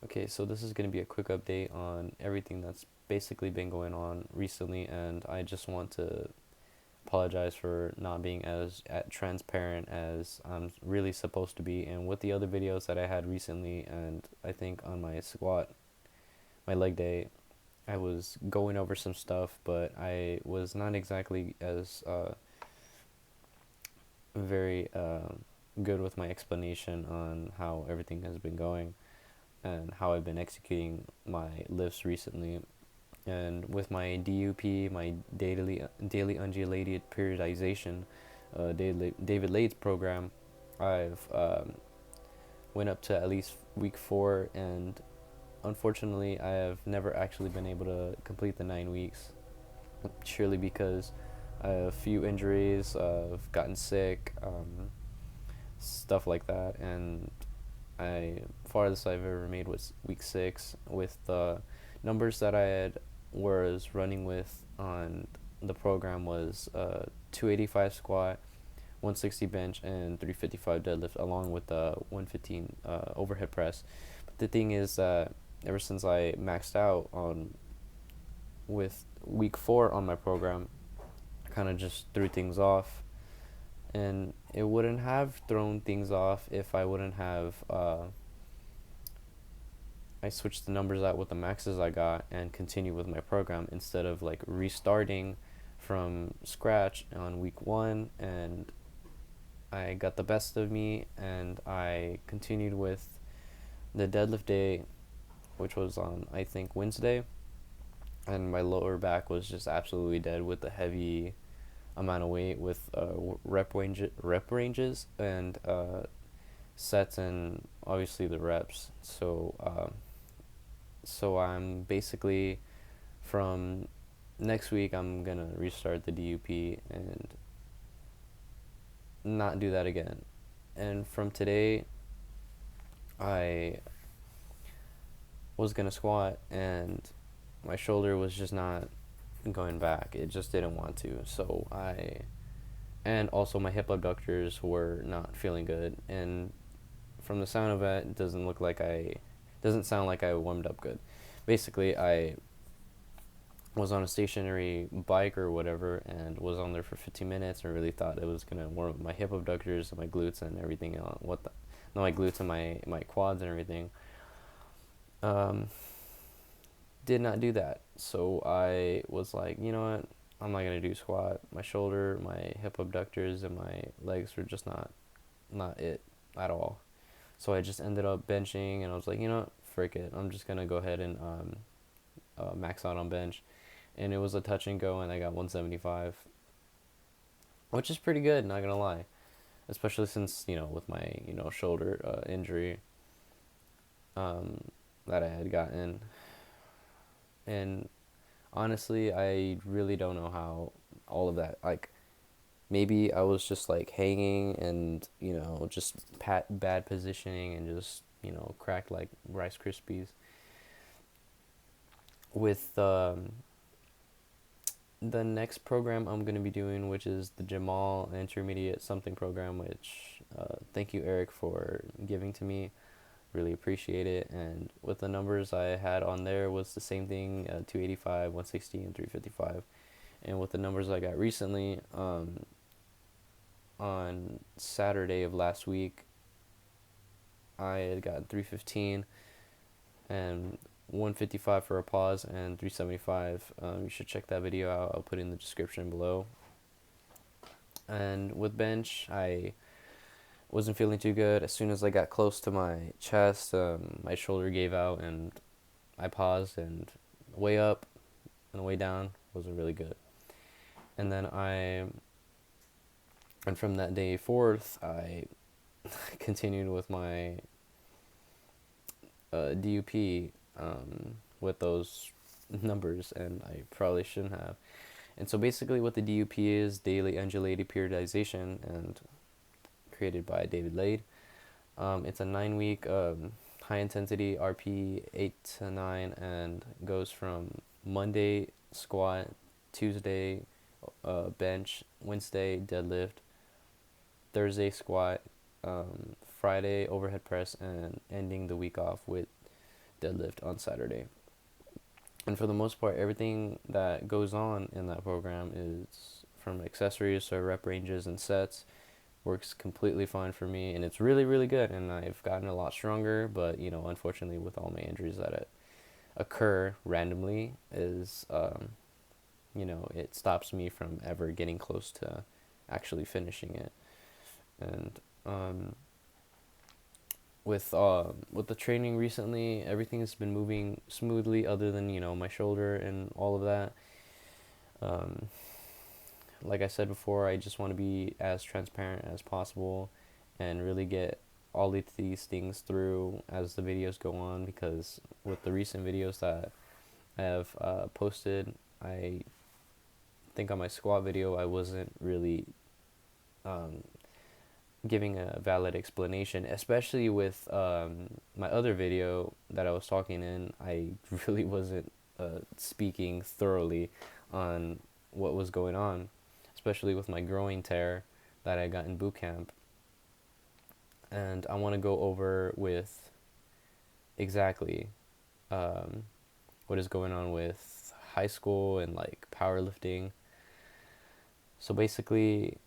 Okay, so this is going to be a quick update on everything that's basically been going on recently, and I just want to apologize for not being as transparent as I'm really supposed to be. And with the other videos that I had recently, and I think on my squat, my leg day, I was going over some stuff, but I was not exactly as very good with my explanation on how everything has been going and how I've been executing my lifts recently. And with my DUP, my daily undulated periodization, David Lade's program, I've went up to at least week 4, and unfortunately, I have never actually been able to complete the 9 weeks. Surely because I have a few injuries, I've gotten sick, stuff like that, and I farthest I've ever made was week 6 with the numbers that I had was running with on the program was 285 squat, 160 bench, and 355 deadlift, along with the 115 overhead press. But the thing is that ever since I maxed out on with week 4 on my program, I kind of just threw things off, and it wouldn't have thrown things off if I wouldn't have I switched the numbers out with the maxes I got and continued with my program instead of like restarting from scratch on week 1, and I got the best of me and I continued with the deadlift day, which was on I think Wednesday, and my lower back was just absolutely dead with the heavy amount of weight with rep ranges and sets, and obviously the reps. So I'm basically from next week I'm gonna restart the DUP and not do that again. And from today, I was gonna squat and my shoulder was just not going back. It just didn't want to. And also my hip abductors were not feeling good. And from the sound of it doesn't sound like I warmed up good. Basically, I was on a stationary bike or whatever and was on there for 15 minutes and really thought it was going to warm up my hip abductors and my glutes and everything else. No, my glutes and my quads and everything. Um, did not do that. So I was like, you know what? I'm not going to do squat. My shoulder, my hip abductors, and my legs were just not it at all. So I just ended up benching, and I was like, you know what? Frick it. I'm just going to go ahead and max out on bench. And it was a touch and go, and I got 175, which is pretty good, not gonna lie, especially since with my shoulder injury that I had gotten. And honestly, I really don't know how all of that, like, maybe I was just like hanging and just bad positioning and just cracked like Rice Krispies with the next program I'm going to be doing, which is the Jamal Intermediate Something program, which thank you, Eric, for giving to me. Really appreciate it. And with the numbers I had on there was the same thing, 285, 160, and 355. And with the numbers I got recently, on Saturday of last week, I had gotten 315 and 155 for a pause and 375. You should check that video out. I'll put it in the description below. And with bench, I wasn't feeling too good. As soon as I got close to my chest, my shoulder gave out and I paused, and way up and way down wasn't really good. And then and from that day forth, I continued with my DUP with those numbers, and I probably shouldn't have. And so basically what the DUP is, daily undulated periodization, and created by David Lade. It's a 9-week high intensity RP 8 to 9, and goes from Monday squat, Tuesday bench, Wednesday deadlift, Thursday squat, Friday overhead press, and ending the week off with deadlift on Saturday. And for the most part, everything that goes on in that program is from accessories to rep ranges and sets works completely fine for me, and it's really really good, and I've gotten a lot stronger. But unfortunately, with all my injuries that occur randomly, is it stops me from ever getting close to actually finishing it. And with the training recently, everything has been moving smoothly, other than my shoulder and all of that. um, like I said before, I just want to be as transparent as possible and really get all of these things through as the videos go on, because with the recent videos that I have posted, I think on my squat video I wasn't really um, giving a valid explanation, especially with my other video that I was talking in. I really wasn't speaking thoroughly on what was going on, especially with my growing tear that I got in boot camp. And I want to go over with exactly um, what is going on with high school and like powerlifting. So basically,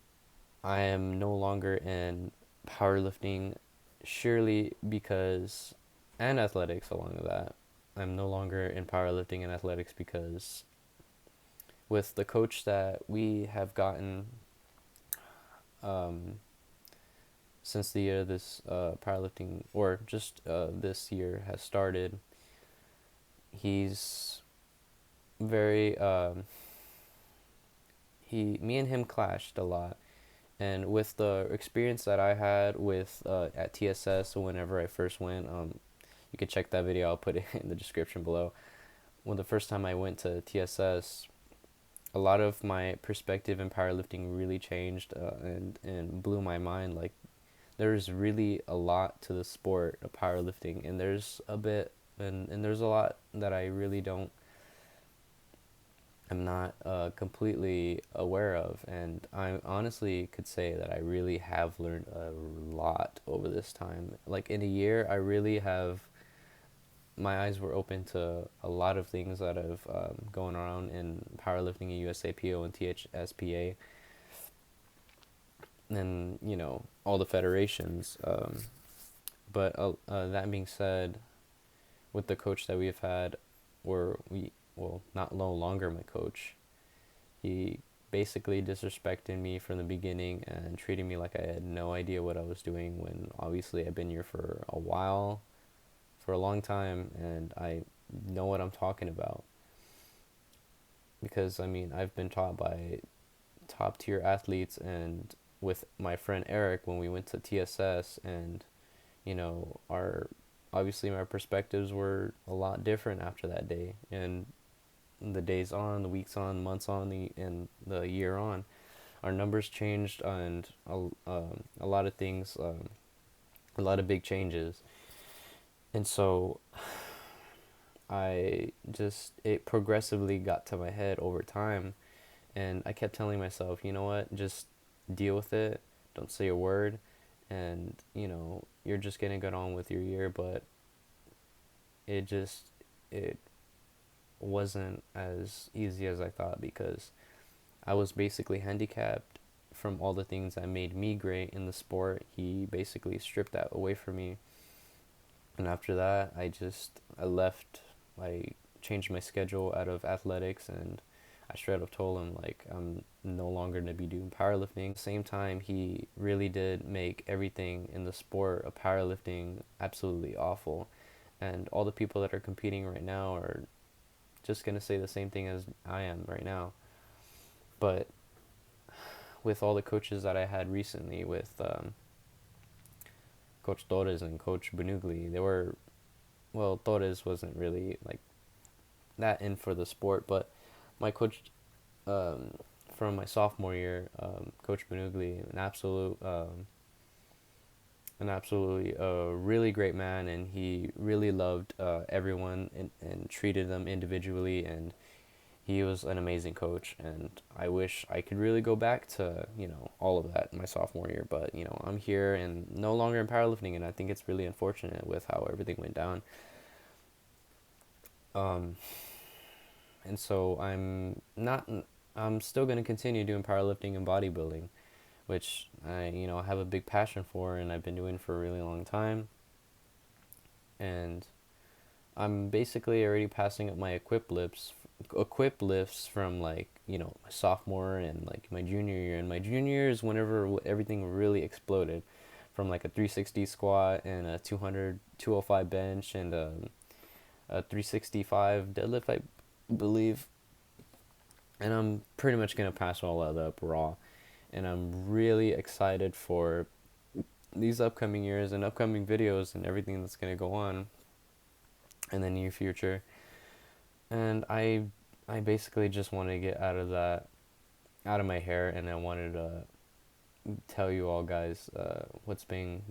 I am no longer in powerlifting, surely because, and athletics along with that. I'm no longer in powerlifting and athletics because with the coach that we have gotten um, since the year this powerlifting, or just this year has started, he's very, me and him clashed a lot. And with the experience that I had with at TSS whenever I first went, you can check that video. I'll put it in the description below. When the first time I went to TSS, a lot of my perspective in powerlifting really changed, and blew my mind. Like, there's really a lot to the sport of powerlifting, and there's a bit, and there's a lot that I really don't I'm not completely aware of, and I honestly could say that I really have learned a lot over this time. Like, in a year, I really have, my eyes were open to a lot of things that have going around in powerlifting and USAPO and THSPA, and all the federations. But that being said, with the coach that we've had, or not no longer my coach, he basically disrespected me from the beginning and treated me like I had no idea what I was doing, when obviously I've been here for a while, for a long time, and I know what I'm talking about. Because, I mean, I've been taught by top tier athletes, and with my friend Eric when we went to TSS, and our obviously my perspectives were a lot different after that day, and the days on, the weeks on, months on, and the year on, our numbers changed, and a lot of things, a lot of big changes. And so it progressively got to my head over time, and I kept telling myself, you know what, just deal with it, don't say a word, and you're just gonna get on with your year. But it wasn't as easy as I thought, because I was basically handicapped from all the things that made me great in the sport. He basically stripped that away from me. And after that, I left. I changed my schedule out of athletics, and I straight up told him, like, I'm no longer going to be doing powerlifting. At the same time, he really did make everything in the sport of powerlifting absolutely awful. And all the people that are competing right now are just going to say the same thing as I am right now. But with all the coaches that I had recently, with Coach Torres and Coach Benugli, Torres wasn't really like that in for the sport, but my coach from my sophomore year, Coach Benugli, an absolutely really great man, and he really loved everyone, and treated them individually, and he was an amazing coach. And I wish I could really go back to all of that in my sophomore year, but I'm here and no longer in powerlifting, and I think it's really unfortunate with how everything went down. Um, and so I'm still going to continue doing powerlifting and bodybuilding, which I, have a big passion for and I've been doing for a really long time. And I'm basically already passing up my equip lifts from like, my sophomore and like my junior year. And my junior year is whenever everything really exploded, from like a 360 squat and a 205 bench and a 365 deadlift, I believe. And I'm pretty much gonna pass all that up raw. And I'm really excited for these upcoming years and upcoming videos and everything that's gonna go on in the near future. And I basically just want to get out of that, out of my hair, and I wanted to tell you all guys what's been,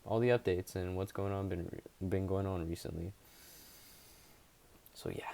all the updates and what's going on been going on recently. So yeah.